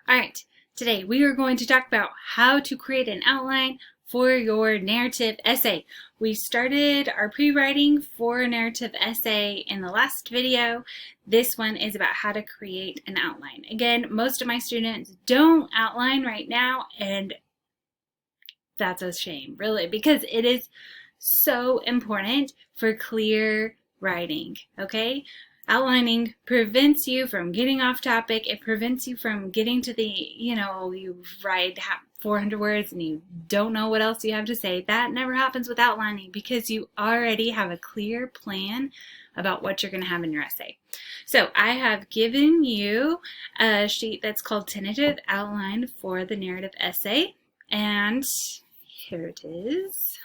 All right, today we are going to talk about how to create an outline for your narrative essay. We started our pre-writing for a narrative essay in the last video. This one is about how to create an outline. Again, most of my students don't outline right now, and that's a shame, really, because it is so important for clear writing, okay? Outlining prevents you from getting off topic. It prevents you from getting to the, you write 400 words and you don't know what else you have to say. That never happens with outlining because you already have a clear plan about what you're going to have in your essay. So I have given you a sheet that's called Tentative Outline for the Narrative Essay, and here it is.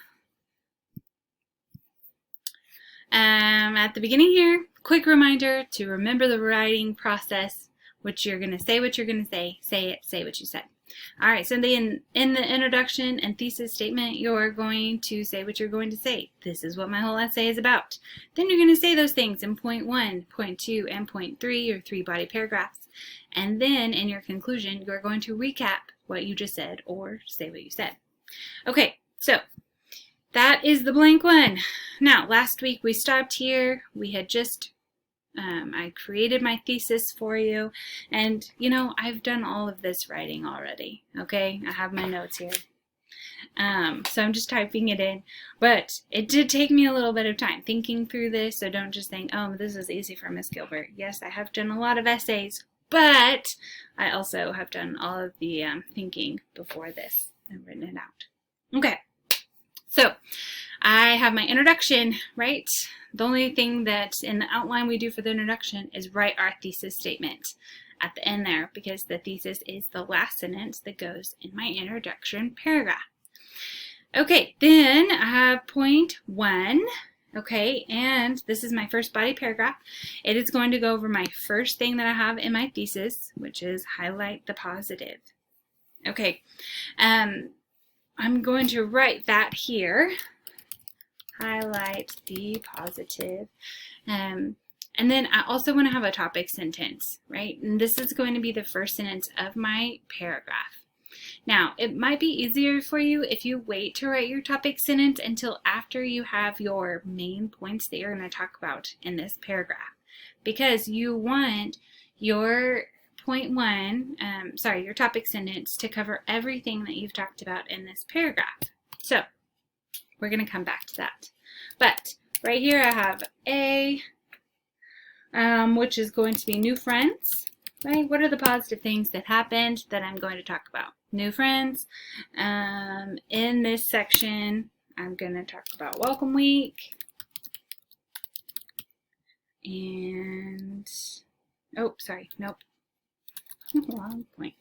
At the beginning here, quick reminder to remember the writing process, which you're going to say what you're going to say what you said. All right, so in the introduction and thesis statement, you're going to say what you're going to say. This is what my whole essay is about. Then you're going to say those things in point 1, point 2, and point 3, or 3 body paragraphs. And then in your conclusion, you're going to recap what you just said or say what you said. Okay, so that is the blank one. Now, last week we stopped here. We had just, I created my thesis for you. And, I've done all of this writing already, okay? I have my notes here. So I'm just typing it in. But it did take me a little bit of time thinking through this, so don't just think, oh, this is easy for Miss Gilbert. Yes, I have done a lot of essays, but I also have done all of the thinking before this and written it out. Okay. So I have my introduction, right? The only thing that in the outline we do for the introduction is write our thesis statement at the end there, because the thesis is the last sentence that goes in my introduction paragraph. Okay, then I have point 1, okay, and this is my first body paragraph. It is going to go over my first thing that I have in my thesis, which is highlight the positive. Okay, I'm going to write that here, highlight the positive, and then I also want to have a topic sentence, right? And this is going to be the first sentence of my paragraph. Now, it might be easier for you if you wait to write your topic sentence until after you have your main points that you're going to talk about in this paragraph, because you want your point 1, your topic sentence to cover everything that you've talked about in this paragraph. So we're going to come back to that. But right here I have A, which is going to be new friends, right? What are the positive things that happened that I'm going to talk about? New friends. In this section, I'm going to talk about Welcome Week. And, oh, sorry, nope. Wrong point.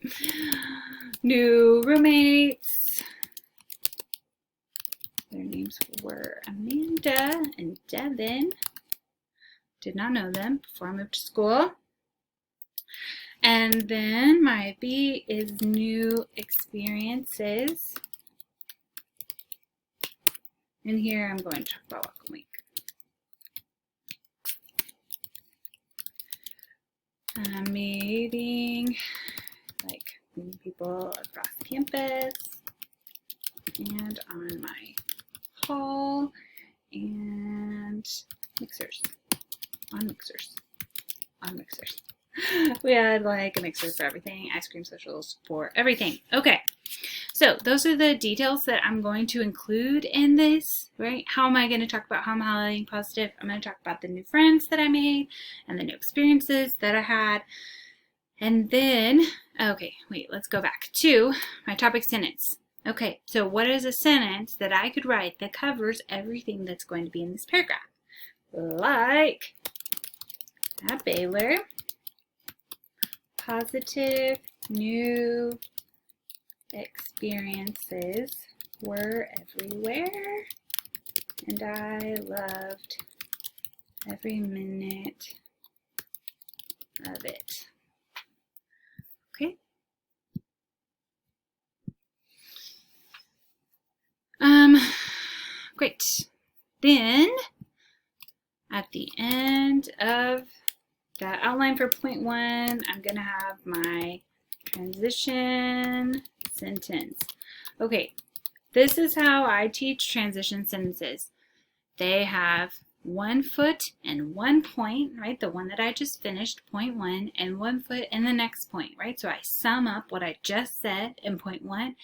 New roommates. Their names were Amanda and Devin. Did not know them before I moved to school. And then my B is new experiences. And here I'm going to talk about Welcome Week. Meeting people across campus and on my hall and mixers. On mixers. We had like a mixer for everything, ice cream socials for everything. Okay, so those are the details that I'm going to include in this, right? How am I going to talk about how I'm highlighting positive? I'm going to talk about the new friends that I made and the new experiences that I had. And then, okay, wait, let's go back to my topic sentence. Okay, so what is a sentence that I could write that covers everything that's going to be in this paragraph? Like, at Baylor, positive new experiences were everywhere, and I loved every minute of it. Okay. Great. Then at the end of that outline for point 1, I'm going to have my Transition sentence. Okay, this is how I teach transition sentences. They have 1 foot and 1 point, right? The one that I just finished, point 1, and 1 foot in the next point, right? So I sum up what I just said in point 1,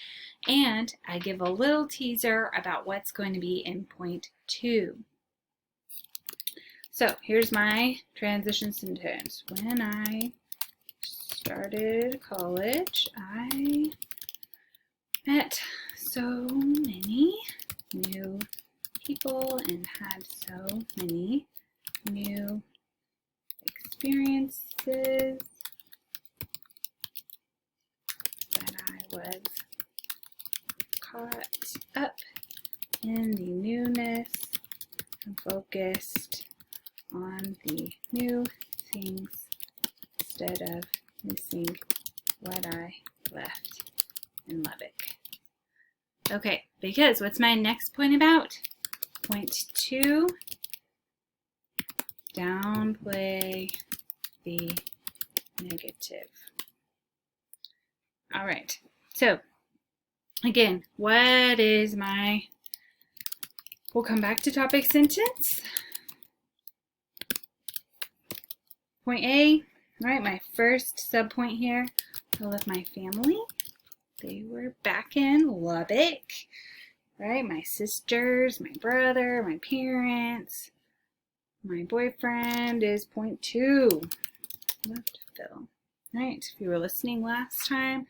and I give a little teaser about what's going to be in point 2. So here's my transition sentence. When I started college, I met so many new people and had so many new experiences that I was caught up in the newness and focused on the new things instead of missing what I left in Lubbock. Okay, because what's my next point about? Point 2, downplay the negative. All right, so again, what is my, we'll come back to topic sentence. Point A, all right, my first subpoint here, I left my family. They were back in Lubbock, right? My sisters, my brother, my parents, my boyfriend is point 2. Left Phil. Right, if you were listening last time,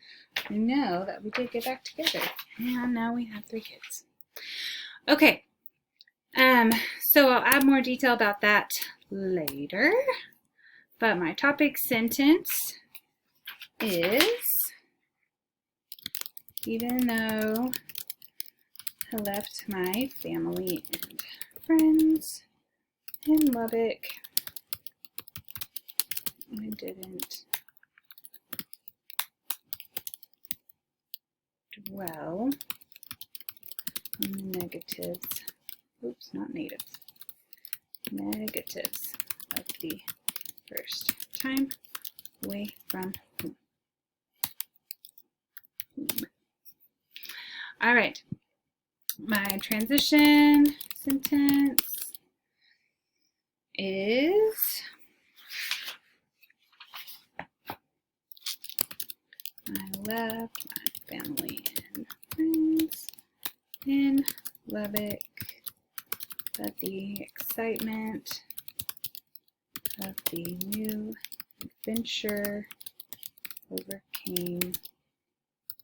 you know that we did get back together. And now we have 3 kids. Okay, so I'll add more detail about that later. But my topic sentence is, even though I left my family and friends in Lubbock, I didn't dwell on the negatives, oops, not natives, negatives of the first time away from home. All right, my transition sentence is, I left my family and friends in Lubbock, but the excitement of the new adventure overcame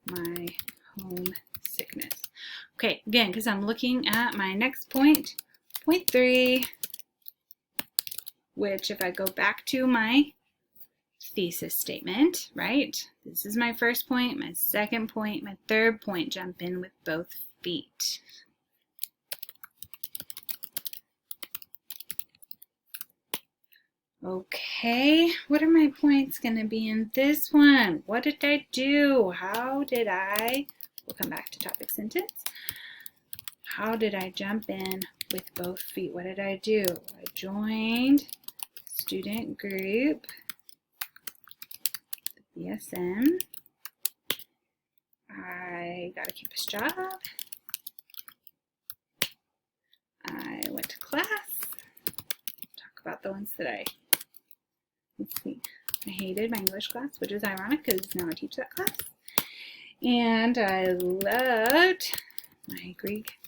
my homesickness. Okay, again, because I'm looking at my next point, point 3, which if I go back to my thesis statement, right? This is my first point, my second point, my third point, jump in with both feet. Okay, what are my points going to be in this one? What did I do? How did I, we'll come back to topic sentence. How did I jump in with both feet? What did I do? I joined student group, the BSM. I got a campus job. I went to class. Talk about the ones that I hated my English class, which is ironic because now I teach that class. And I loved my Greek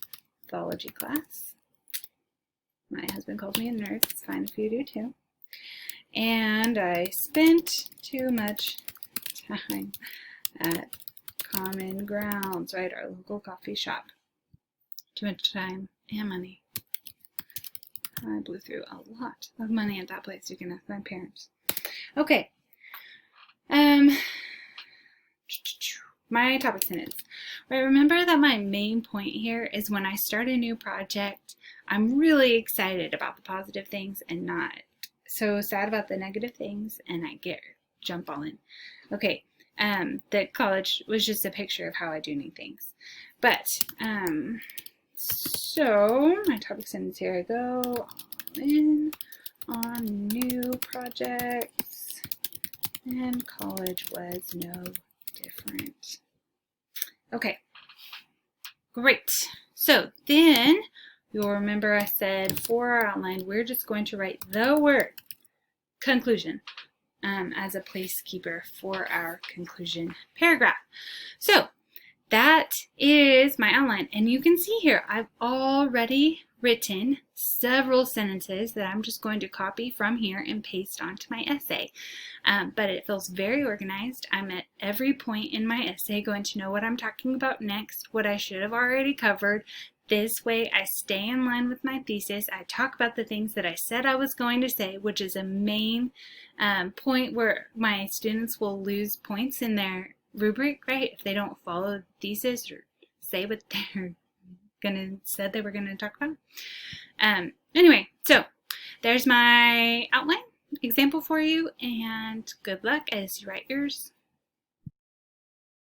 mythology class. My husband called me a nerd. It's fine if you do too. And I spent too much time at Common Grounds, right, our local coffee shop. Too much time and money. I blew through a lot of money at that place. You can ask my parents. Okay. My topic sentence. Right, remember that my main point here is when I start a new project, I'm really excited about the positive things and not so sad about the negative things, and I jump all in. Okay, the college was just a picture of how I do new things. But, so my topic sentence here, I go all in on new projects, and college was no different. Okay, great. So then you'll remember I said for our outline, we're just going to write the word conclusion as a placekeeper for our conclusion paragraph. So that is my outline. And you can see here, I've already written several sentences that I'm just going to copy from here and paste onto my essay. But it feels very organized. I'm at every point in my essay going to know what I'm talking about next, what I should have already covered. This way I stay in line with my thesis. I talk about the things that I said I was going to say, which is a main point where my students will lose points in their rubric, right? If they don't follow the thesis or say what they're said they were gonna talk about. Anyway, so there's my outline example for you, and good luck as you write yours.